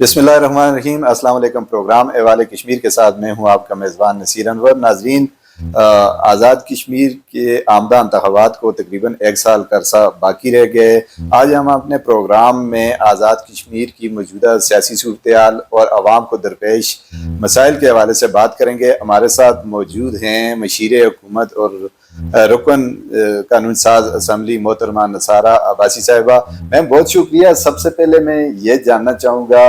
بسم اللہ الرحمن الرحیم۔ السلام علیکم۔ پروگرام احوال کشمیر کے ساتھ میں ہوں آپ کا میزبان نصیر انور۔ ناظرین، آزاد کشمیر کے آمدہ انتخابات کو تقریباً 1 سال کا عرصہ باقی رہ گئے۔ آج ہم اپنے پروگرام میں آزاد کشمیر کی موجودہ سیاسی صورتحال اور عوام کو درپیش مسائل کے حوالے سے بات کریں گے۔ ہمارے ساتھ موجود ہیں مشیر حکومت اور رکن قانون ساز اسمبلی محترمہ نصارہ عباسی صاحبہ، میم بہت شکریہ۔ سب سے پہلے میں یہ جاننا چاہوں گا،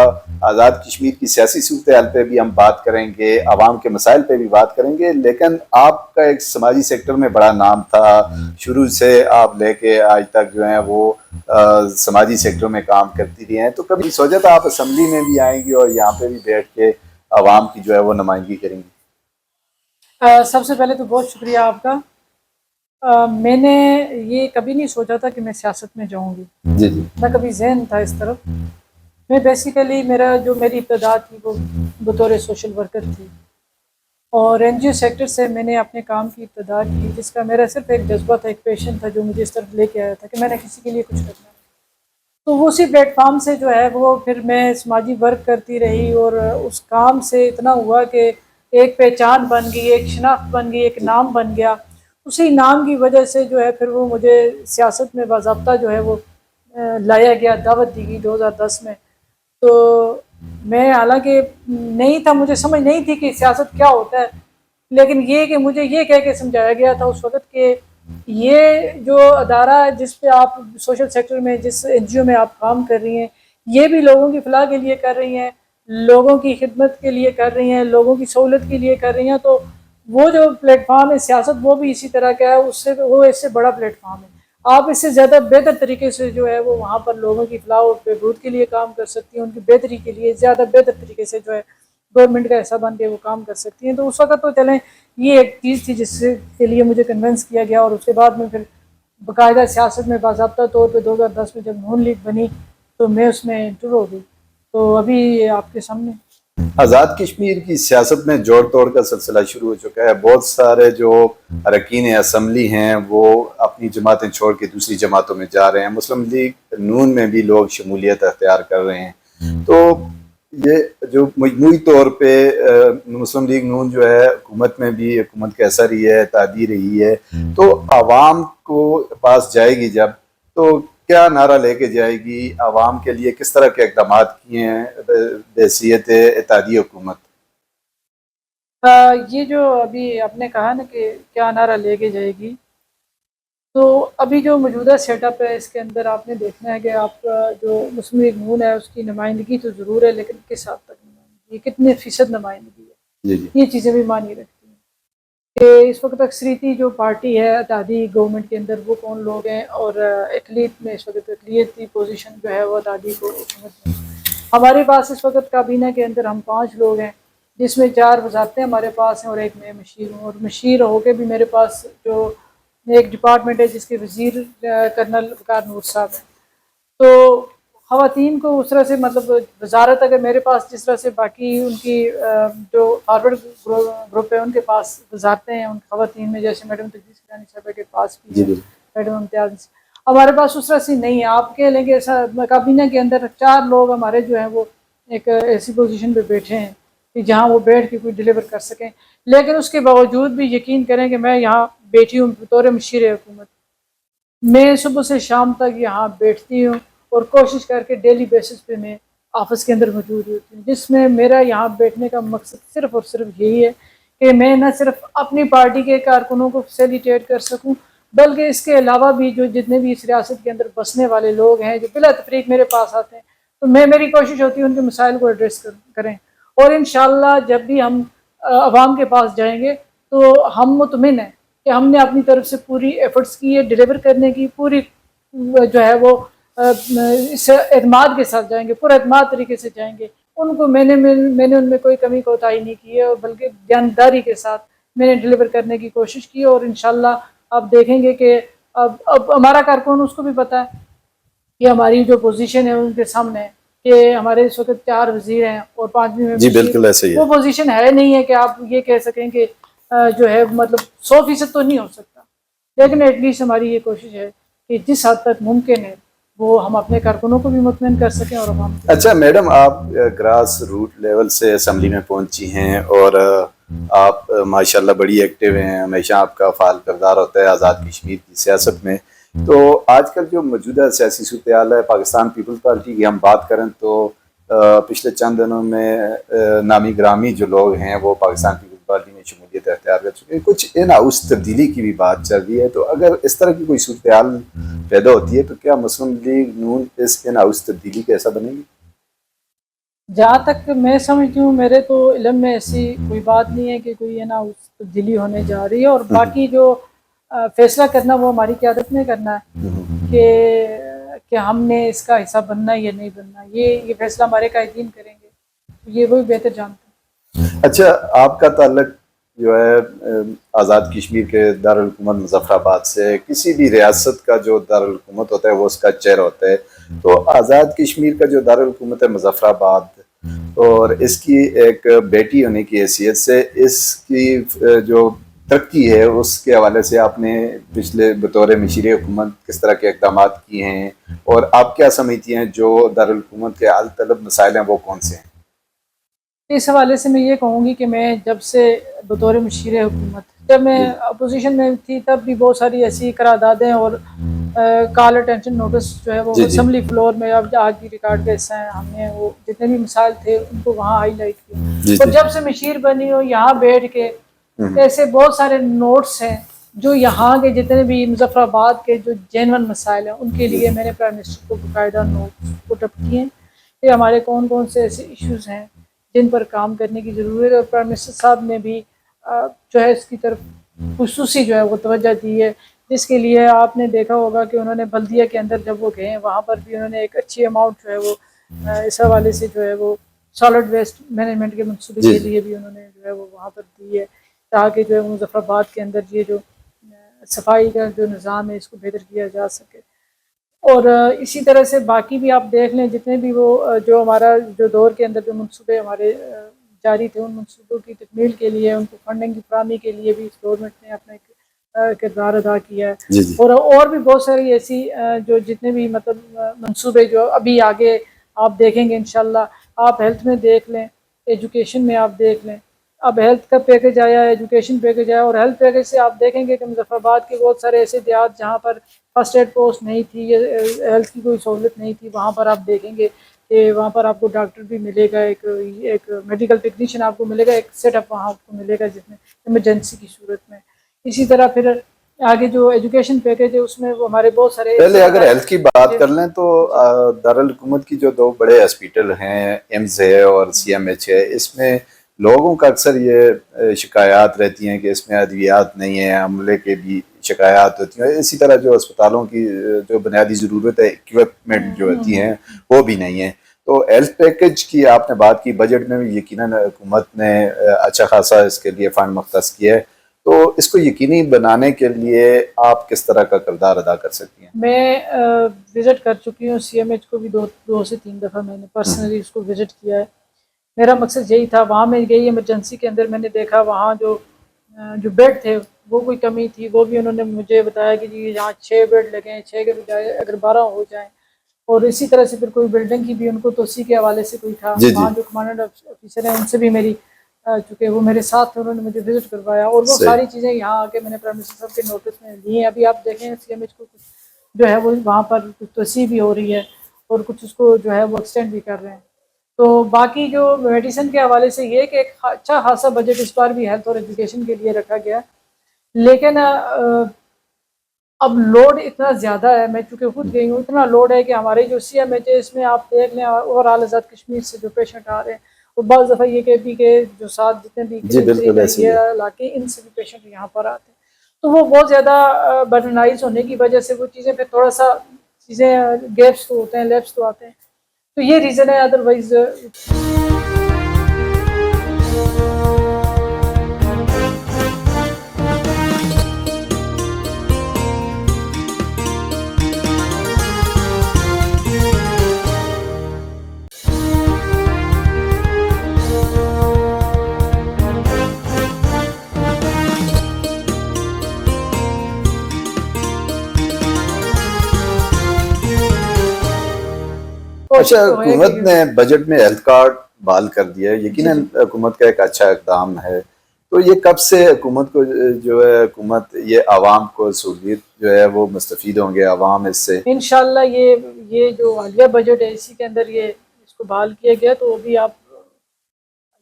آزاد کشمیر کی سیاسی صورتحال پہ بھی ہم بات کریں گے، عوام کے مسائل پہ بھی بات کریں گے، لیکن آپ کا ایک سماجی سیکٹر میں بڑا نام تھا، شروع سے آپ لے کے آج تک جو ہیں وہ سماجی سیکٹر میں کام کرتی رہی ہیں، تو کبھی سوچا تھا آپ اسمبلی میں بھی آئیں گی اور یہاں پہ بھی بیٹھ کے عوام کی جو ہے وہ نمائندگی کریں گی؟ سب سے پہلے تو بہت شکریہ آپ کا۔ میں نے یہ کبھی نہیں سوچا تھا کہ میں سیاست میں جاؤں گی، جی نہ کبھی ذہن تھا اس طرف۔ میں بیسیکلی میری ابتدا تھی وہ بطور سوشل ورکر تھی، اور این جی او سیکٹر سے میں نے اپنے کام کی ابتدا کی، جس کا میرا صرف ایک جذبہ تھا، ایک پیشن تھا جو مجھے اس طرف لے کے آیا تھا کہ میں نے کسی کے لیے کچھ کرنا ہے۔ تو اسی پلیٹ فارم سے جو ہے وہ پھر میں سماجی ورک کرتی رہی، اور اس کام سے اتنا ہوا کہ ایک پہچان بن گئی، ایک شناخت بن گئی، ایک نام بن گیا۔ اسی نام کی وجہ سے جو ہے پھر وہ مجھے سیاست میں باضابطہ جو ہے وہ لایا گیا، دعوت دی گئی 2010 میں۔ تو میں حالانکہ نہیں تھا، مجھے سمجھ نہیں تھی کہ سیاست کیا ہوتا ہے، لیکن یہ کہ مجھے یہ کہہ کے سمجھایا گیا تھا اس وقت کہ یہ جو ادارہ جس پہ آپ سوشل سیکٹر میں، جس این جی او میں آپ کام کر رہی ہیں، یہ بھی لوگوں کی فلاح کے لیے کر رہی ہیں، لوگوں کی خدمت کے لیے کر رہی ہیں، لوگوں کی سہولت کے لیے کر رہی ہیں۔ تو وہ جو پلیٹ فارم ہے سیاست، وہ بھی اسی طرح کا ہے، وہ اس سے بڑا پلیٹ فارم ہے۔ آپ اس سے زیادہ بہتر طریقے سے جو ہے وہ وہاں پر لوگوں کی فلاح و بہبود کے لیے کام کر سکتی ہیں، ان کی بہتری کے لیے زیادہ بہتر طریقے سے جو ہے گورنمنٹ کا حصہ بن کے وہ کام کر سکتی ہیں۔ تو اس وقت تو چلیں یہ ایک چیز تھی جس کے لیے مجھے کنونس کیا گیا، اور اس کے بعد میں پھر باقاعدہ سیاست میں باضابطہ طور پہ 2010 میں جب نون لیگ بنی تو میں اس میں انٹر ہو گئی۔ تو ابھی آپ کے سامنے آزاد کشمیر کی سیاست میں جوڑ توڑ کا سلسلہ شروع ہو چکا ہے۔ بہت سارے جو اراکین اسمبلی ہیں وہ اپنی جماعتیں چھوڑ کے دوسری جماعتوں میں جا رہے ہیں، مسلم لیگ نون میں بھی لوگ شمولیت اختیار کر رہے ہیں۔ تو یہ جو مجموعی طور پہ مسلم لیگ نون جو ہے حکومت میں بھی حکومت کا حصہ رہی ہے، اتحادی رہی ہے، تو عوام کو پاس جائے گی جب، تو کیا نعرہ لے کے جائے گی؟ عوام کے لیے کس طرح کے اقدامات کیے ہیں بحیثیت اتحادی حکومت؟ یہ جو ابھی آپ نے کہا نا کہ کیا نعرہ لے کے جائے گی، تو ابھی جو موجودہ سیٹ اپ ہے اس کے اندر آپ نے دیکھنا ہے کہ آپ کا جو مسلم لیگ نون ہے اس کی نمائندگی تو ضرور ہے، لیکن کس حد تک نمائندگی، کتنے فیصد نمائندگی ہے، یہ چیزیں بھی معنی رکھتی ہیں کہ اس وقت اکثریتی جو پارٹی ہے اتحادی گورنمنٹ کے اندر وہ کون لوگ ہیں، اور اقلیت میں اس وقت اقلیتی پوزیشن جو ہے وہ اتحادی کو حکومت میں۔ ہمارے پاس اس وقت کابینہ کے اندر ہم 5 لوگ ہیں، جس میں 4 وزارتیں ہمارے پاس ہیں اور ایک میں مشیر ہوں، اور مشیر ہو کے بھی میرے پاس جو ایک ڈپارٹمنٹ ہے جس کے وزیر کرنل وقار نور صاحب ہیں۔ تو خواتین کو اس طرح سے مطلب وزارت اگر میرے پاس جس طرح سے باقی ان کی جو فارورڈ گروپ ہے ان کے پاس وزارتیں ہیں ان خواتین میں، جیسے میڈم تقدیس کرانی صاحبہ کے پاس بھی ہے، میڈم امتیاز، ہمارے پاس اس طرح سے نہیں ہے۔ آپ کہہ لیں کہ کابینہ کے اندر 4 لوگ ہمارے جو ہیں وہ ایک ایسی پوزیشن پہ بیٹھے ہیں کہ جہاں وہ بیٹھ کے کوئی ڈیلیور کر سکیں، لیکن اس کے باوجود بھی یقین کریں کہ میں یہاں بیٹھی ہوں بطور مشیر حکومت، میں صبح سے شام تک یہاں بیٹھتی ہوں اور کوشش کر کے ڈیلی بیسس پہ میں آفس کے اندر موجود ہوتی ہوں، جس میں میرا یہاں بیٹھنے کا مقصد صرف اور صرف یہی ہے کہ میں نہ صرف اپنی پارٹی کے کارکنوں کو فیسیلیٹیٹ کر سکوں، بلکہ اس کے علاوہ بھی جو جتنے بھی اس ریاست کے اندر بسنے والے لوگ ہیں جو بلا تفریق میرے پاس آتے ہیں، تو میری کوشش ہوتی ہے ان کے مسائل کو ایڈریس کریں، اور انشاءاللہ جب بھی ہم عوام کے پاس جائیں گے تو ہم مطمئن ہیں کہ ہم نے اپنی طرف سے پوری ایفرٹس کی ہے ڈیلیور کرنے کی، پوری جو ہے وہ اس اعتماد کے ساتھ جائیں گے، پورا اعتماد طریقے سے جائیں گے۔ ان کو میں نے ان میں کوئی کمی کوتاہی نہیں کی ہے، بلکہ دیانتداری کے ساتھ میں نے ڈیلیور کرنے کی کوشش کی، اور انشاءاللہ آپ دیکھیں گے کہ اب ہمارا کارکن اس کو بھی پتہ ہے کہ ہماری جو پوزیشن ہے ان کے سامنے ہے کہ ہمارے اس وقت 4 وزیر ہیں اور 5ویں میں بالکل ایسے ہی ہے۔ وہ پوزیشن ہے نہیں ہے کہ آپ یہ کہہ سکیں کہ جو ہے مطلب 100% تو نہیں ہو سکتا، لیکن ایٹ لیسٹ ہماری یہ کوشش ہے کہ جس حد تک ممکن ہے وہ ہم اپنے کارکنوں کو بھی مطمئن کر سکیں اور عوام کو۔ اچھا میڈم، آپ گراس روٹ لیول سے اسمبلی میں پہنچی ہیں اور آپ ماشاءاللہ بڑی ایکٹیو ہیں، ہمیشہ آپ کا فعال کردار ہوتا ہے آزاد کشمیر کی سیاست میں۔ تو آج کل جو موجودہ سیاسی صورتحال ہے پاکستان پیپلز پارٹی کی ہم بات کریں تو پچھلے چند دنوں میں نامی گرامی جو لوگ ہیں وہ پاکستان پیپلز پارٹی میں شمولیت اختیار کر چکے ہیں، کچھ ان ہاؤس تبدیلی کی بھی بات چل رہی ہے۔ تو اگر اس طرح کی کوئی صورتحال پیدا ہوتی ہے تو کیا مسلم league known us in house تبدیلی کا ایسا بنے گی؟ جہاں تک میں سمجھتی ہوں، میرے تو علم میں ایسی کوئی بات نہیں ہے کہ کوئی نا اس تبدیلی ہونے جا رہی ہے، اور باقی جو فیصلہ کرنا وہ ہماری قیادت میں کرنا ہے کہ ہم نے اس کا حصہ بننا ہے یا نہیں بننا، یہ فیصلہ ہمارے قائدین کریں گے، یہ وہی بہتر جانتے ہیں۔ اچھا، آپ کا تعلق جو ہے آزاد کشمیر کے دارالحکومت مظفر آباد سے، کسی بھی ریاست کا جو دارالحکومت ہوتا ہے وہ اس کا چہرہ ہوتا ہے، تو آزاد کشمیر کا جو دارالحکومت ہے مظفر آباد، اور اس کی ایک بیٹی ہونے کی حیثیت سے اس کی جو ترقی ہے اس کے حوالے سے آپ نے پچھلے بطور مشیر حکومت کس طرح کے اقدامات کیے ہیں، اور آپ کیا سمجھتی ہیں جو دارالحکومت کے حل طلب مسائل ہیں وہ کون سے ہیں؟ اس حوالے سے میں یہ کہوں گی کہ میں جب سے بطور مشیر حکومت، جب میں اپوزیشن میں تھی تب بھی بہت ساری ایسی قراردادیں اور کال اٹینشن نوٹس جو ہے وہ اسمبلی فلور میں اب آج بھی ریکارڈ کا حصہ ہیں، ہم نے وہ جتنے بھی مسائل تھے ان کو وہاں ہائی لائٹ کیا، اور جب سے مشیر بنی ہو یہاں بیٹھ کے ایسے بہت سارے نوٹس ہیں جو یہاں کے جتنے بھی مظفر آباد کے جو جینون مسائل ہیں ان کے لیے میں نے پرائم منسٹر کو باقاعدہ نوٹس پٹ اپ کیے ہیں کہ ہمارے کون کون سے ایسے ایشوز ہیں جن پر کام کرنے کی ضرورت ہے، اور پرائم منسٹر صاحب نے بھی جو ہے اس کی طرف خصوصی جو ہے وہ توجہ دی ہے، جس کے لیے آپ نے دیکھا ہوگا کہ انہوں نے بلدیہ کے اندر جب وہ گئے ہیں وہاں پر بھی انہوں نے ایک اچھی اماؤنٹ جو ہے وہ اس حوالے سے جو ہے وہ سالڈ ویسٹ مینجمنٹ کے منصوبے کے لیے بھی انہوں نے جو ہے وہ وہاں پر دی ہے، تاکہ جو ہے مظفر آباد کے اندر یہ جو صفائی کا جو نظام ہے اس کو بہتر کیا جا سکے۔ اور اسی طرح سے باقی بھی آپ دیکھ لیں جتنے بھی وہ جو ہمارا جو دور کے اندر جو منصوبے ہمارے جاری تھے ان منصوبوں کی تکمیل کے لیے، ان کو فنڈنگ کی فراہمی کے لیے بھی اس گورنمنٹ نے اپنا ایک کردار ادا کیا ہے، اور بھی بہت ساری ایسی جو جتنے بھی مطلب منصوبے جو ابھی آگے آپ دیکھیں گے انشاءاللہ، آپ ہیلتھ میں دیکھ لیں، ایجوکیشن میں آپ دیکھ لیں، اب ہیلتھ کا پیکج آیا ہے، ایجوکیشن پیکج آیا، اور ہیلتھ پیکج سے آپ دیکھیں گے کہ مظفر آباد کے بہت سارے ایسے دیہات جہاں پر فرسٹ ایڈ پوسٹ نہیں تھی یا ہیلتھ کی کوئی سہولت نہیں تھی، وہاں پر آپ دیکھیں گے کہ وہاں پر آپ کو ڈاکٹر بھی ملے گا، ایک میڈیکل ٹیکنیشین آپ کو ملے گا، ایک سیٹ اپ وہاں آپ کو ملے گا جس میں ایمرجنسی کی صورت میں۔ اسی طرح پھر آگے جو ایجوکیشن پیکج ہے اس میں وہ ہمارے بہت سارے، پہلے اگر ہیلتھ کی بات کر لیں تو دارالحکومت کی جو دو بڑے ہاسپٹل ہیں، ایمز ہے اور سی ایم ایچ ہے، اس میں لوگوں کا اکثر یہ شکایات رہتی ہیں کہ اس میں ادویات نہیں ہیں، عملے کے بھی شکایات ہوتی ہیں، اسی طرح جو اسپتالوں کی جو بنیادی ضرورت ہے اکوپمنٹ جو ہوتی ہیں وہ بھی نہیں ہیں۔ تو ہیلتھ پیکج کی آپ نے بات کی، بجٹ میں بھی یقیناً حکومت نے اچھا خاصا اس کے لیے فنڈ مختص کیا ہے، تو اس کو یقینی بنانے کے لیے آپ کس طرح کا کردار ادا کر سکتی ہیں؟ میں وزٹ کر چکی ہوں سی ایم ایچ کو بھی دو سے تین دفعہ میں نے پرسنلی اس کو وزٹ کیا ہے۔ میرا مقصد یہی تھا، وہاں میں گئی ایمرجنسی کے اندر، میں نے دیکھا وہاں جو بیڈ تھے وہ کوئی کمی تھی، وہ بھی انہوں نے مجھے بتایا کہ جی یہاں 6 بیڈ لگے ہیں، 6 کے بجائے اگر 12 ہو جائیں، اور اسی طرح سے پھر کوئی بلڈنگ کی بھی ان کو توسیع کے حوالے سے کوئی تھا، وہاں جو کمانڈنٹ آفیسر ہیں ان سے بھی میری چونکہ وہ میرے ساتھ تھے، انہوں نے مجھے وزٹ کروایا، اور وہ ساری چیزیں یہاں آ کے میں نے پرائم منسٹر صاحب کے نوٹس میں لی ہیں۔ ابھی آپ دیکھیں سی ایم ایچ کو جو ہے وہ وہاں پر کچھ توسیع بھی ہو رہی ہے اور کچھ اس کو جو ہے وہ ایکسٹینڈ بھی کر رہے ہیں۔ تو باقی جو میڈیسن کے حوالے سے یہ کہ ایک اچھا خاصا بجٹ اس بار بھی ہیلتھ اور ایجوکیشن کے لیے رکھا گیا، لیکن اب لوڈ اتنا زیادہ ہے، میں چونکہ خود گئی ہوں، اتنا لوڈ ہے کہ ہمارے جو سی ایم ایچ ہے اس میں آپ دیکھ لیں اوور آل آزاد کشمیر سے جو پیشنٹ آ رہے ہیں، اور بعض دفعہ یہ کہ جو ساتھ جتنے بھی یہ علاقے ان سے بھی پیشنٹ یہاں پر آتے ہیں، تو وہ بہت زیادہ برڈنائز ہونے کی وجہ سے وہ چیزیں پھر تھوڑا سا چیزیں گیپس تو ہوتے ہیں، لیپس تو آتے ہیں، تو یہ ریزن ہے، ادروائز کوشش اچھا، تو ہے حکومت کہ نے بجٹ میں ہیلتھ کارڈ بحال کر دیا ہے، یقیناً حکومت کا ایک اچھا اقدام ہے. تو یہ کب سے حکومت کو جو ہے حکومت یہ عوام کو سہولیت جو ہے وہ مستفید ہوں گے عوام اس سے؟ انشاءاللہ یہ جو حالیہ بجٹ ہے اسی کے اندر یہ اس کو بحال کیا گیا. تو ابھی آپ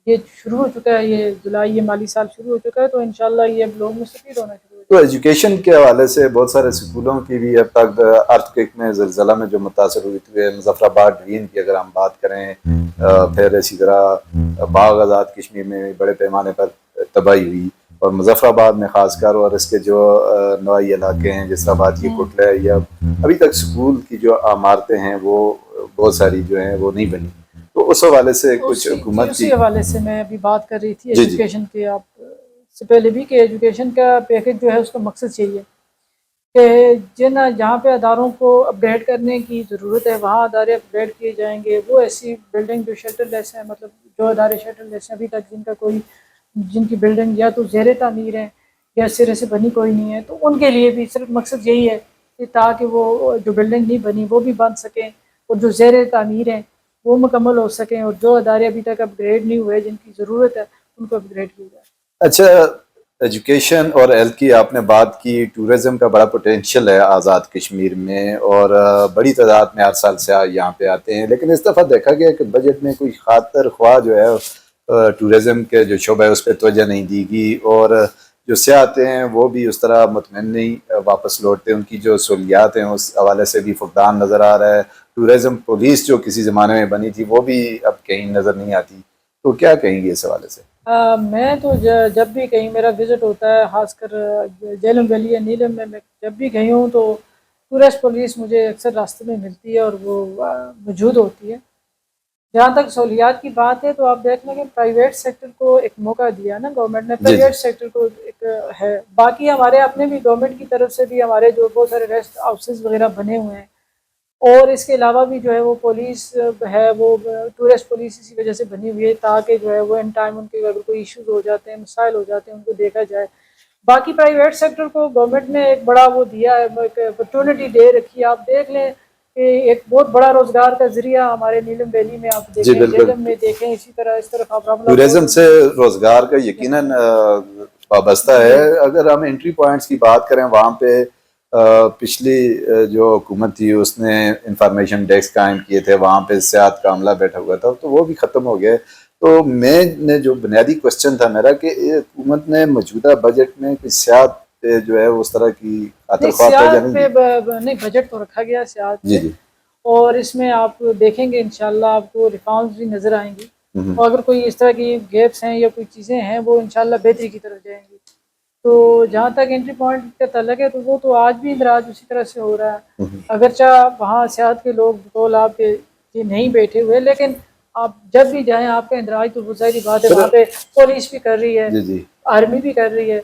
یہ شروع ہو چکا ہے، یہ جولائی، یہ مالی سال شروع ہو چکا ہے، تو انشاءاللہ یہ اب لوگ مستفید ہونا شروع ہو تو ایجوکیشن کے حوالے سے بہت سارے اسکولوں کی بھی اب تک ارتھ کوئک میں زلزلہ میں جو متاثر ہوئی تھی، مظفر آباد ڈوین کی اگر ہم بات کریں، پھر اسی طرح باغ آزاد کشمیر میں بھی بڑے پیمانے پر تباہی ہوئی، اور مظفر آباد میں خاص کر، اور اس کے جو نوائی علاقے ہیں جس طرح بات یہ کوٹلہ ہے، یا ابھی تک اسکول کی جو عمارتیں ہیں وہ بہت ساری جو ہیں وہ نہیں بنی. تو اس حوالے سے کچھ حکومت اسی کی حوالے سے میں ابھی بات کر رہی تھی جی جی ایجوکیشن کے، آپ سے پہلے بھی، کہ ایجوکیشن کا پیکج جو ہے اس کا مقصد یہی ہے کہ جہاں پہ اداروں کو اپ گریڈ کرنے کی ضرورت ہے وہاں ادارے اپ گریڈ کیے جائیں گے. وہ ایسی بلڈنگ جو شٹر لیس ہیں، مطلب جو ادارے شٹر لیس ہیں ابھی تک جن کی بلڈنگ یا تو زیر تعمیر ہے یا سرے سے بنی کوئی نہیں ہے، تو ان کے لیے بھی صرف مقصد یہی ہے کہ تاکہ وہ جو بلڈنگ نہیں بنی وہ بھی بن سکیں، اور جو زیر تعمیر ہیں وہ مکمل ہو سکیں، اور جو ادارے ابھی تک اپ گریڈ نہیں ہوئے جن کی ضرورت ہے ان کو اپ گریڈ کیا جائے. اچھا، ایجوکیشن اور ہیلتھ کی آپ نے بات کی. ٹورزم کا بڑا پوٹینشیل ہے آزاد کشمیر میں، اور بڑی تعداد میں ہر سال سے یہاں پہ آتے ہیں، لیکن اس دفعہ دیکھا گیا کہ بجٹ میں کوئی خاطر خواہ جو ہے ٹورزم کے جو شعبہ ہے اس پہ توجہ نہیں دی گئی، اور جو سیاح آتے ہیں وہ بھی اس طرح مطمئن نہیں واپس لوٹتے. ان کی جو سہولیات ہیں اس حوالے سے بھی فقدان نظر آ رہا ہے. ٹورزم پولیس جو کسی زمانے میں بنی تھی وہ بھی اب کہیں نظر نہیں آتی. تو کیا کہیں گے اس حوالے سے؟ میں تو جب بھی کہیں میرا وزٹ ہوتا ہے، خاص کر جیلم ویلی یا نیلم میں جب بھی گئی ہوں تو ٹورسٹ پولیس مجھے اکثر راستے میں ملتی ہے اور وہ موجود ہوتی ہے. جہاں تک سہولیات کی بات ہے تو آپ دیکھ لیں کہ پرائیویٹ سیکٹر کو ایک موقع دیا نا گورنمنٹ نے، جی جی پرائیویٹ سیکٹر کو ایک ہے. باقی ہمارے اپنے بھی گورنمنٹ کی طرف سے بھی ہمارے جو بہت سارے ریسٹ ہاؤسز وغیرہ بنے ہوئے ہیں، اور اس کے علاوہ بھی جو ہے وہ پولیس ہے، وہ ٹورسٹ پولیس اسی وجہ سے بنی ہوئی ہے تاکہ جو ہے وہ ان ٹائم ان کے اگر کوئی ایشوز ہو جاتے ہیں، مسائل ہو جاتے ہیں، ان کو دیکھا جائے. باقی پرائیویٹ سیکٹر کو گورنمنٹ نے ایک بڑا وہ دیا ہے، ایک اپرچونٹی دے رکھی ہے. آپ دیکھ لیں کہ ایک بہت بڑا روزگار کا ذریعہ ہمارے نیلم ویلی میں آپ جی دیکھیں، بالکل. جیلم میں دیکھیں، اسی طرح اس طرف آپ راملہ ٹورزم کوٹ سے روزگار کا یقیناً وابستہ ہے. اگر ہم انٹری پوائنٹس کی بات کریں، وہاں پہ پچھلی جو حکومت تھی اس نے انفارمیشن ڈیسک قائم کیے تھے، وہاں پہ سیاحت کا عملہ بیٹھا ہوا تھا، تو وہ بھی ختم ہو گئے. تو میں نے جو بنیادی کوشچن تھا میرا کہ حکومت نے موجودہ بجٹ میں کوئی سیاحت پہ جو ہے اس طرح کی خاطر نہیں، خواہ توجہ سیاحت نہیں پہ دی. نہیں بجٹ تو رکھا گیا سیاحت جی پہ، جی. اور اس میں آپ دیکھیں گے انشاءاللہ آپ کو ریفارمز بھی نظر آئیں گی، اور اگر کوئی اس طرح کی گیپس ہیں یا کوئی چیزیں ہیں وہ انشاءاللہ بہتری کی طرف جائیں گی. تو جہاں تک انٹری پوائنٹ کا تعلق ہے تو وہ تو آج بھی اندراج اسی طرح سے ہو رہا ہے، اگرچہ وہاں سیاحت کے لوگ بطول آپ کے نہیں بیٹھے ہوئے، لیکن آپ جب بھی جائیں آپ کا اندراج تو وہ ظاہری بات ہے وہاں پہ پولیس بھی کر رہی ہے، جی جی. آرمی بھی کر رہی ہے.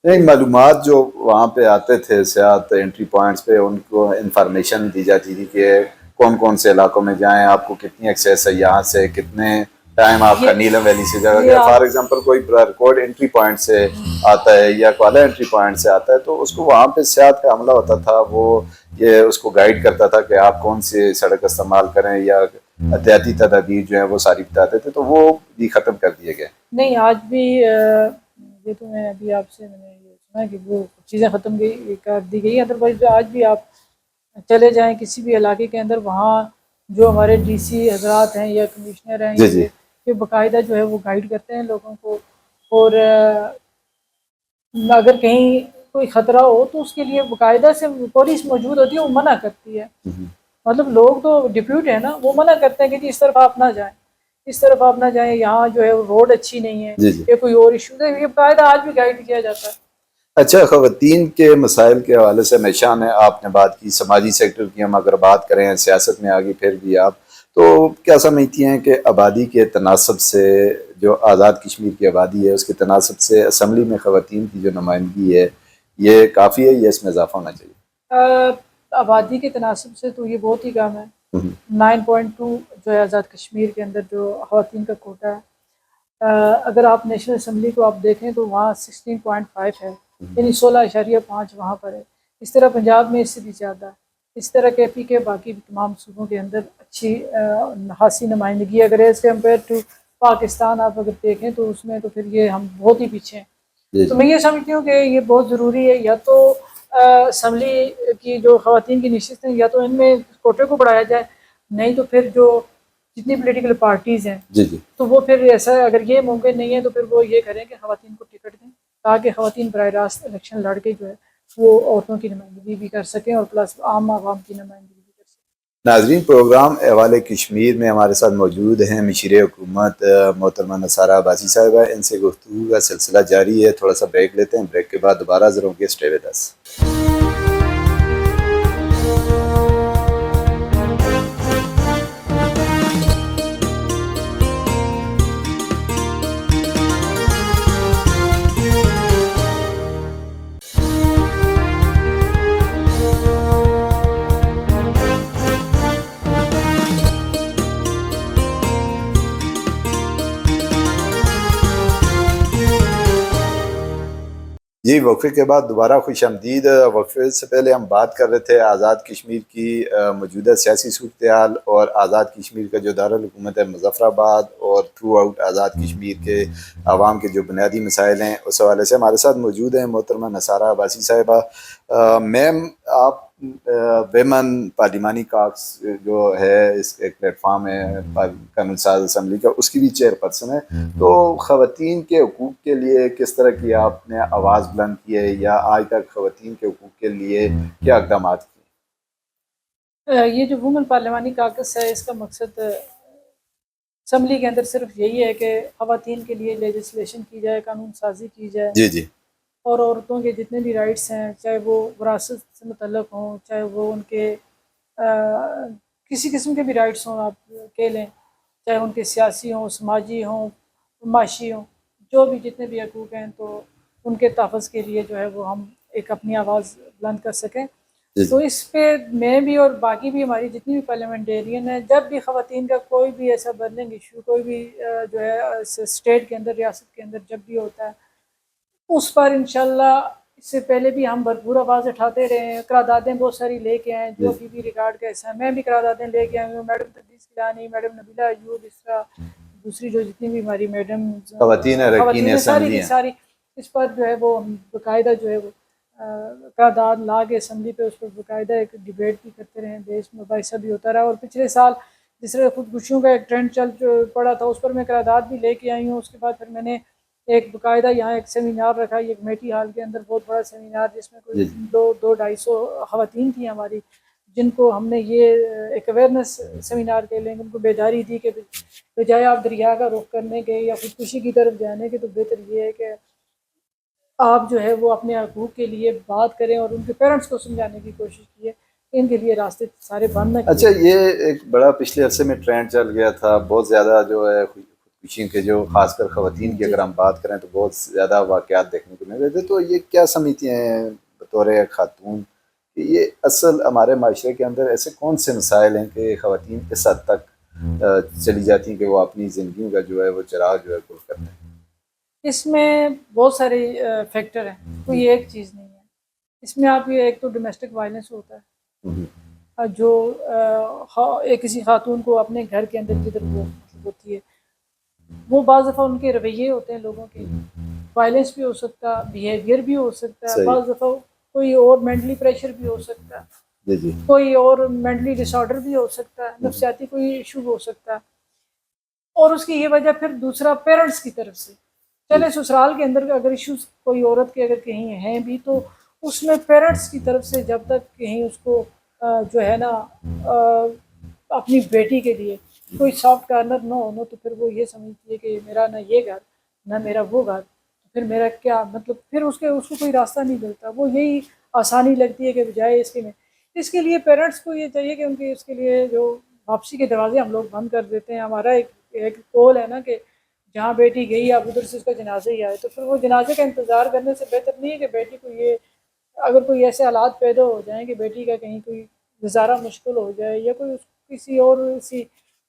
نہیں، معلومات جو وہاں پہ آتے تھے سیاحت انٹری پوائنٹس پہ، ان کو انفارمیشن دی جاتی تھی کہ کون کون سے علاقوں میں جائیں، آپ کو کتنی ایکسیس ہے یہاں سے، کتنے ٹائم آپ کا نیلم ویلی سے جگہ یہ گیا. آپ فار ایگزامپل کوئی ریکارڈ انٹری پوائنٹ سے آتا ہے یا کوالا انٹری پوائنٹ سے آتا ہے، تو اس کو وہاں پہ سیاحت کا عملہ ہوتا تھا، وہ یہ اس کو گائیڈ کرتا تھا کہ آپ کون سی سڑک استعمال کریں، یا احتیاطی تدابیر جو ہیں وہ ساری بتاتے تھے. تو وہ بھی ختم کر دیے گئے. نہیں، آج بھی یہ تو میں ابھی آپ سے میں نے یہ سنا کہ وہ چیزیں ختم کر دی گئی. ادروائز آج بھی آپ چلے جائیں کسی بھی علاقے کے اندر، وہاں جو ہمارے ڈی سی حضرات ہیں یا کمشنر ہیں جی جی. یہ باقاعدہ جو ہے وہ گائیڈ کرتے ہیں لوگوں کو، اور اگر کہیں کوئی خطرہ ہو تو اس کے لیے باقاعدہ سے پولیس موجود ہوتی ہے، وہ منع کرتی ہے. مطلب لوگ تو ڈپیوٹ ہے نا، وہ منع کرتے ہیں کہ جی اس طرف آپ نہ جائیں، اس طرف آپ نہ جائیں، یہاں جو ہے روڈ اچھی نہیں ہے جی جی. یا کوئی اور ایشو ہے، یہ باقاعدہ آج بھی گائیڈ کیا جاتا ہے. اچھا، خواتین کے مسائل کے حوالے سے نشان ہے، آپ نے بات کی سماجی سیکٹر کی، ہم اگر بات کریں سیاست میں آگے پھر بھی آپ تو کیا سمجھتی ہیں کہ آبادی کے تناسب سے، جو آزاد کشمیر کی آبادی ہے اس کے تناسب سے اسمبلی میں خواتین کی جو نمائندگی ہے یہ کافی ہے یا اس میں اضافہ ہونا چاہیے؟ آبادی کے تناسب سے تو یہ بہت ہی کم ہے. 9.2 جو ہے آزاد کشمیر کے اندر جو خواتین کا کوٹا ہے. اگر آپ نیشنل اسمبلی کو آپ دیکھیں تو وہاں 16.5 ہے، یعنی 16.5 وہاں پر ہے. اس طرح پنجاب میں اس سے بھی زیادہ ہے. اس طرح کے پی کے باقی تمام صوبوں کے اندر اچھی خاصی نمائندگی، اگر ایز کمپیئر ٹو پاکستان آپ اگر دیکھیں تو اس میں تو پھر یہ ہم بہت ہی پیچھے ہیں۔ تو میں یہ سمجھتی ہوں کہ یہ بہت ضروری ہے، یا تو اسمبلی کی جو خواتین کی نشستیں یا تو ان میں کوٹے کو بڑھایا جائے، نہیں تو پھر جو جتنی پولیٹیکل پارٹیز ہیں جی جی تو وہ پھر ایسا، اگر یہ ممکن نہیں ہے تو پھر وہ یہ کریں کہ خواتین کو ٹکٹ دیں تاکہ خواتین براہ راست الیکشن لڑ کے جو ہے وہ عورتوں کی نمائندگی بھی کر سکیں اور پلس عام عوام کی نمائندگی بھی کر سکیں۔ ناظرین، پروگرام احوال کشمیر میں ہمارے ساتھ موجود ہیں مشیر حکومت محترمہ نثارہ عباسی صاحبہ۔ ان سے گفتگو کا سلسلہ جاری ہے، تھوڑا سا بریک لیتے ہیں، بریک کے بعد دوبارہ حاضر ہوں گے۔ Stay with us. جی، وقفے کے بعد دوبارہ خوش آمدید۔ وقفے سے پہلے ہم بات کر رہے تھے آزاد کشمیر کی موجودہ سیاسی صورتحال اور آزاد کشمیر کا جو دارالحکومت ہے مظفر آباد اور تھرو آؤٹ آزاد کشمیر کے عوام کے جو بنیادی مسائل ہیں، اس حوالے سے ہمارے ساتھ موجود ہیں محترمہ نثارہ عباسی صاحبہ۔ میم، آپ ویمن پارلیمانی کاکس جو ہے اس ایک پلیٹ فارم ہے قانون ساز اسمبلی کا، اس کی بھی چیئر پرسن ہے، تو خواتین کے حقوق کے لیے کس طرح کی آپ نے آواز بلند کی ہے، یا آج تک خواتین کے حقوق کے لیے کیا اقدامات کیے؟ یہ جو وومن پارلیمانی کاکس ہے، اس کا مقصد اسمبلی کے اندر صرف یہی ہے کہ خواتین کے لیے لیجسلیشن کی جائے، قانون سازی کی جائے، جی جی اور عورتوں کے جتنے بھی رائٹس ہیں، چاہے وہ وراثت سے متعلق ہوں، چاہے وہ ان کے کسی قسم کے بھی رائٹس ہوں آپ کہہ لیں، چاہے ان کے سیاسی ہوں، سماجی ہوں، معاشی ہوں، جو بھی جتنے بھی حقوق ہیں، تو ان کے تحفظ کے لیے جو ہے وہ ہم ایک اپنی آواز بلند کر سکیں۔ تو اس پہ میں بھی اور باقی بھی ہماری جتنی بھی پارلیمنٹیرین ہیں، جب بھی خواتین کا کوئی بھی ایسا برننگ ایشو کوئی بھی جو ہے اسٹیٹ کے اندر، ریاست کے اندر جب بھی ہوتا ہے، اس پر انشاءاللہ اس سے پہلے بھی ہم بھرپور آواز اٹھاتے رہے ہیں، قراردادیں بہت ساری لے کے آئے، جو ابھی بھی ریکارڈ کا حصہ ہے۔ میں بھی قراردادیں لے کے آئی ہوں، میڈم تدریس کیلانی، میڈم نبیلہ ایوب، اس طرح دوسری جو جتنی بھی ہماری میڈم خواتین خواتین ساری اسمبلی کی ہیں۔ ساری اس پر جو ہے وہ ہم باقاعدہ جو ہے وہ قرارداد لا کے اسمبلی پہ اس پر باقاعدہ ایک ڈیبیٹ بھی کرتے رہے، بحث مباحثہ بھی ہوتا رہا، اور پچھلے سال جس طرح خودکشیوں کا ایک ٹرینڈ چل پڑا تھا، اس پر میں قرارداد بھی لے کے آئی ہوں۔ اس کے بعد پھر میں نے ایک باقاعدہ یہاں ایک سیمینار رکھا، یہ کمیٹی ہال کے اندر بہت بڑا سیمینار، جس میں کوئی 200-250 خواتین تھیں ہماری، جن کو ہم نے یہ ایک اویئرنیس سیمینار کے لیں، ان کو بیداری دی کہ بجائے آپ دریا کا رخ کرنے کے یا خودکشی کی طرف جانے کے، تو بہتر یہ ہے کہ آپ جو ہے وہ اپنے حقوق کے لیے بات کریں، اور ان کے پیرنٹس کو سمجھانے کی کوشش کیے، ان کے لیے راستے سارے بند نہ کیے۔ اچھا، یہ ایک بڑا پچھلے عرصے میں ٹرینڈ چل گیا تھا، بہت زیادہ جو ہے خودکشی کے، جو خاص کر خواتین کی اگر ہم بات کریں تو بہت زیادہ واقعات دیکھنے کو مل رہے تھے، تو یہ کیا سمجھتی ہیں بطور خاتون کہ یہ اصل ہمارے معاشرے کے اندر ایسے کون سے مسائل ہیں کہ خواتین اس حد تک چلی جاتی ہیں کہ وہ اپنی زندگیوں کا جو ہے وہ چراغ جو ہے گل کرتے ہیں؟ اس میں بہت سارے فیکٹر ہیں، کوئی ایک چیز نہیں ہے اس میں۔ آپ یہ ایک تو ڈومیسٹک وائلنس ہوتا ہے، جو ایک کسی خاتون کو اپنے گھر کے اندر جدھر وہ ہوتی ہے، وہ بعض دفعہ ان کے رویے ہوتے ہیں لوگوں کے، وائلنس بھی ہو سکتا، بیہیویئر بھی ہو سکتا ہے، بعض دفعہ کوئی اور مینٹلی پریشر بھی ہو سکتا ہے، کوئی اور مینٹلی ڈس آرڈر بھی ہو سکتا ہے، نفسیاتی کوئی ایشو ہو سکتا ہے، اور اس کی یہ وجہ پھر دوسرا پیرنٹس کی طرف سے، چلے سسرال کے اندر اگر ایشوز کوئی عورت کے اگر کہیں ہیں بھی، تو اس میں پیرنٹس کی طرف سے جب تک کہیں اس کو جو ہے نا اپنی بیٹی کے لیے کوئی سافٹ کارنر نہ ہونا، تو پھر وہ یہ سمجھتی ہے کہ میرا نہ یہ گھر نہ میرا وہ گھر، پھر میرا کیا مطلب، پھر اس کو کوئی راستہ نہیں ملتا، وہ یہی آسانی لگتی ہے کہ بجائے اس کے لیے پیرنٹس کو یہ چاہیے کہ ان کے اس کے لیے جو واپسی کے دروازے ہم لوگ بند کر دیتے ہیں۔ ہمارا ایک قول ہے نا کہ جہاں بیٹی گئی اب ادھر سے اس کا جنازہ ہی آئے، تو پھر وہ جنازے کا انتظار کرنے سے بہتر نہیں ہے کہ بیٹی کو یہ اگر کوئی ایسے حالات پیدا ہو جائیں کہ بیٹی کا کہیں کوئی گزارا مشکل ہو جائے، یا کوئی کسی اور اسی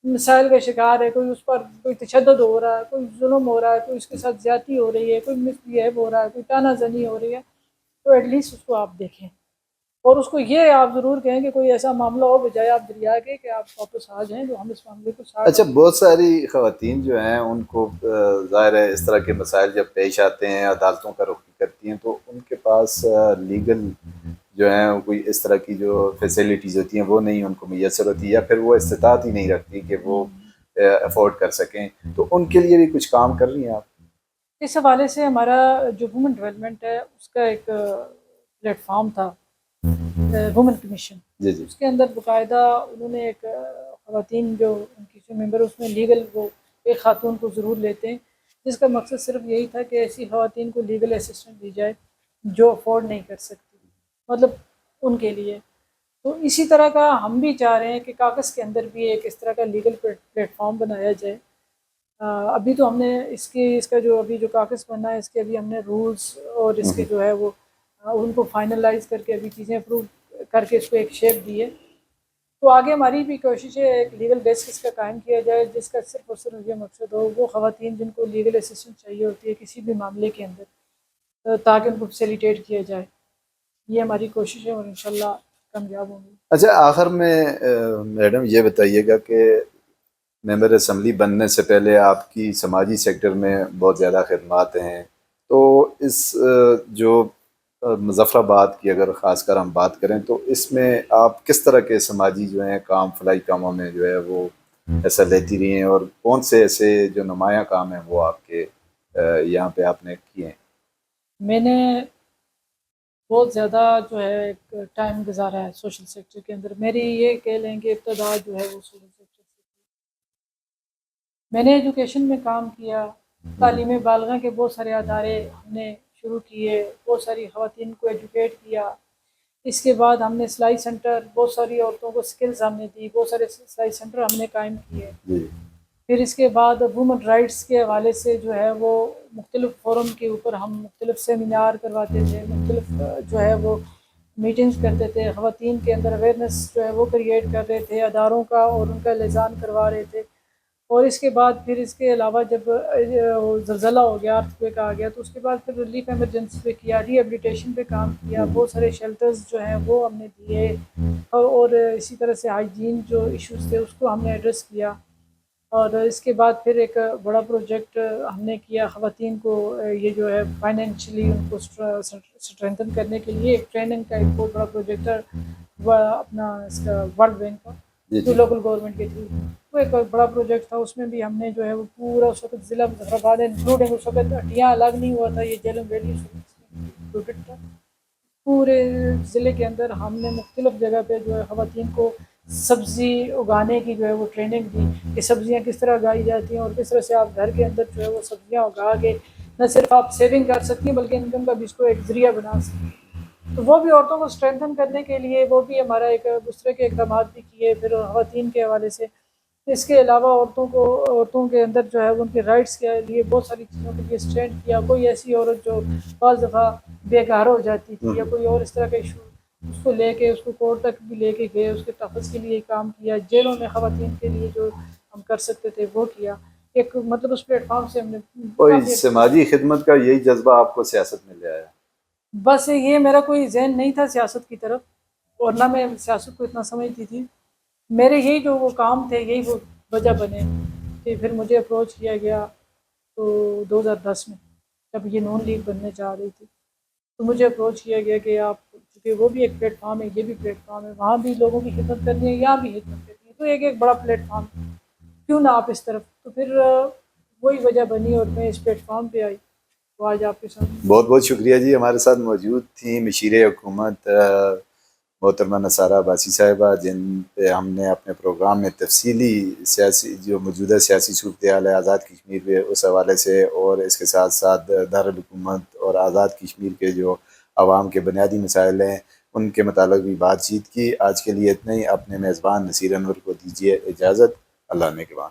مسائل کا شکار ہے، کوئی اس پر کوئی تشدد ہو رہا ہے، کوئی ظلم ہو رہا ہے، کوئی اس کے ساتھ زیادتی ہو رہی ہے، کوئی مس بیہیو ہو رہا ہے، کوئی تانا زنی ہو رہی ہے، تو ایٹ لیسٹ اس کو آپ دیکھیں، اور اس کو یہ آپ ضرور کہیں کہ کوئی ایسا معاملہ ہو بجائے آپ دریا کے کہ آپ واپس آ جائیں، تو ہم اس معاملے کو ساتھ. اچھا، بہت ساری خواتین جو ہیں ان کو ظاہر ہے اس طرح کے مسائل جب پیش آتے ہیں، عدالتوں کا رخ کرتی ہیں، تو ان کے پاس لیگل جو ہیں کوئی اس طرح کی جو فیسلٹیز ہوتی ہیں وہ نہیں ان کو میسر ہوتی، یا پھر وہ استطاعت ہی نہیں رکھتی کہ وہ افورڈ کر سکیں. تو ان کے لیے بھی کچھ کام کر رہی ہیں آپ؟ اس حوالے سے ہمارا جو وومن ڈیولپمنٹ ہے اس کا ایک پلیٹ فارم تھا، وومن کمیشن. جی جی اس کے اندر باقاعدہ انہوں نے ایک خواتین جو ان کی جو ممبر اس میں لیگل وہ ایک خاتون کو ضرور لیتے ہیں، جس کا مقصد صرف یہی تھا کہ ایسی خواتین کو لیگل اسسٹنٹ دی جائے جو افورڈ نہیں کر سکتی، مطلب ان کے لیے. تو اسی طرح کا ہم بھی چاہ رہے ہیں کہ کاغذ کے اندر بھی ایک اس طرح کا لیگل پلیٹ فارم بنایا جائے. ابھی تو ہم نے اس کا جو ابھی جو کاغذ بنا ہے اس کے ابھی ہم نے رولز اور اس کے جو ہے وہ ان کو فائنلائز کر کے ابھی چیزیں اپروو کر کے اس کو ایک شیپ دی ہے. تو آگے ہماری بھی کوشش ہے ایک لیگل ڈیسک اس کا قائم کیا جائے، جس کا صرف اور صرف یہ مقصد ہو وہ خواتین جن کو لیگل اسسٹنٹ چاہیے ہوتی ہے کسی بھی معاملے کے اندر، تاکہ ان کو فیسیلیٹیٹ کیا جائے. یہ ہماری کوشش ہے اور انشاءاللہ کامیاب ہوں گی. اچھا، آخر میں میڈم یہ بتائیے گا کہ ممبر اسمبلی بننے سے پہلے آپ کی سماجی سیکٹر میں بہت زیادہ خدمات ہیں، تو اس جو مظفر آباد کی اگر خاص کر ہم بات کریں تو اس میں آپ کس طرح کے سماجی جو ہیں کام، فلاحی کاموں میں جو ہے وہ حصہ لیتی رہی ہیں، اور کون سے ایسے جو نمایاں کام ہیں وہ آپ کے یہاں پہ آپ نے کیے ہیں؟ میں نے بہت زیادہ جو ہے ایک ٹائم گزارا ہے سوشل سیکٹر کے اندر. میری یہ کہہ لیں کہ ابتدا جو ہے وہ سوشل سیکٹر سے. میں نے ایجوکیشن میں کام کیا، تعلیم بالغاں کے بہت سارے ادارے ہم نے شروع کیے، بہت ساری خواتین کو ایجوکیٹ کیا. اس کے بعد ہم نے سلائی سینٹر، بہت ساری عورتوں کو سکلز ہم نے دی، بہت سارے سلائی سینٹر ہم نے قائم کیے. پھر اس کے بعد وومن رائٹس کے حوالے سے جو ہے وہ مختلف فورم کے اوپر ہم مختلف سیمینار کرواتے تھے، مختلف جو ہے وہ میٹنگز کرتے تھے، خواتین کے اندر اویئرنیس جو ہے وہ کریٹ کر رہے تھے اداروں کا، اور ان کا لسان کروا رہے تھے. اور اس کے بعد پھر اس کے علاوہ جب زلزلہ ہو گیا، ارتھکویک آ گیا، تو اس کے بعد پھر ریلیف ایمرجنسی پہ کیا، ری ہیبلیٹیشن پہ کام کیا، بہت سارے شیلٹرز جو ہیں وہ ہم نے دیے، اور اسی طرح سے ہائیجین جو ایشوز تھے اس کو ہم نے ایڈریس کیا. اور اس کے بعد پھر ایک بڑا پروجیکٹ ہم نے کیا خواتین کو یہ جو ہے فائنینشلی ان کو اسٹرینتھن کرنے کے لیے ایک ٹریننگ کا ایک بہت بڑا پروجیکٹ ہے اپنا اس کا ورلڈ بینک کا جو لوکل گورنمنٹ کے تھرو. وہ ایک بڑا پروجیکٹ تھا، اس میں بھی ہم نے جو ہے وہ پورا اس وقت ضلع مظفر آباد انکلوڈنگ اس وقت ہٹیاں الگ نہیں ہوا تھا، یہ جیلم ویلی انکلوڈڈ تھا. پورے ضلع کے اندر ہم نے مختلف جگہ پہ جو ہے خواتین کو سبزی اگانے کی جو ہے وہ ٹریننگ دی کہ سبزیاں کس طرح اگائی جاتی ہیں، اور کس طرح سے آپ گھر کے اندر جو ہے وہ سبزیاں اگا کے نہ صرف آپ سیونگ کر سکتی ہیں بلکہ انکم کا بھی اس کو ایک ذریعہ بنا سکتی ہیں. تو وہ بھی عورتوں کو اسٹرینتھن کرنے کے لیے وہ بھی ہمارا ایک اس طرح کے اقدامات بھی کیے. پھر خواتین کے حوالے سے اس کے علاوہ عورتوں کے اندر جو ہے ان کے رائٹس کے لیے بہت ساری چیزوں کے لیے اسٹینڈ کیا. کوئی ایسی عورت جو بعض دفعہ بیکار ہو جاتی تھی یا کوئی اور اس طرح کا ایشو، اس کو لے کے اس کو کورٹ تک بھی لے کے گئے، اس کے تحفظ کے لیے کام کیا. جیلوں میں خواتین کے لیے جو ہم کر سکتے تھے وہ کیا. ایک مطلب اس پلیٹ فارم سے ہم نے کوئی سماجی خدمت کا یہی جذبہ آپ کو سیاست میں لے آیا؟ بس یہ میرا کوئی ذہن نہیں تھا سیاست کی طرف، اور نہ میں سیاست کو اتنا سمجھتی تھی. میرے یہی جو وہ کام تھے یہی وہ وجہ بنے کہ پھر مجھے اپروچ کیا گیا. تو 2010 میں جب یہ نون لیگ بننے جا رہی تھی تو مجھے اپروچ کیا گیا کہ آپ، چونکہ وہ بھی ایک پلیٹ فارم ہے، یہ بھی پلیٹ فارم ہے، وہاں بھی لوگوں کی خدمت کرنی ہے، یہاں بھی خدمت کرنی ہے، تو ایک بڑا پلیٹ فارم کیوں نہ آپ اس طرف. تو پھر وہی وجہ بنی اور میں اس پلیٹ فارم پہ آئی. تو آج آپ کے ساتھ بہت بہت شکریہ جی. ہمارے ساتھ موجود تھیں مشیر حکومت محترمہ نثارہ عباسی صاحبہ، جن پہ ہم نے اپنے پروگرام میں تفصیلی سیاسی جو موجودہ سیاسی صورتحال ہے آزاد کشمیر پہ اس حوالے سے، اور اس کے ساتھ ساتھ دارالحکومت اور آزاد کشمیر کے جو عوام کے بنیادی مسائل ہیں ان کے متعلق بھی بات چیت کی. آج کے لیے اتنا ہی. اپنے میزبان نصیر انور کو دیجیے اجازت. اللہ نگہبان.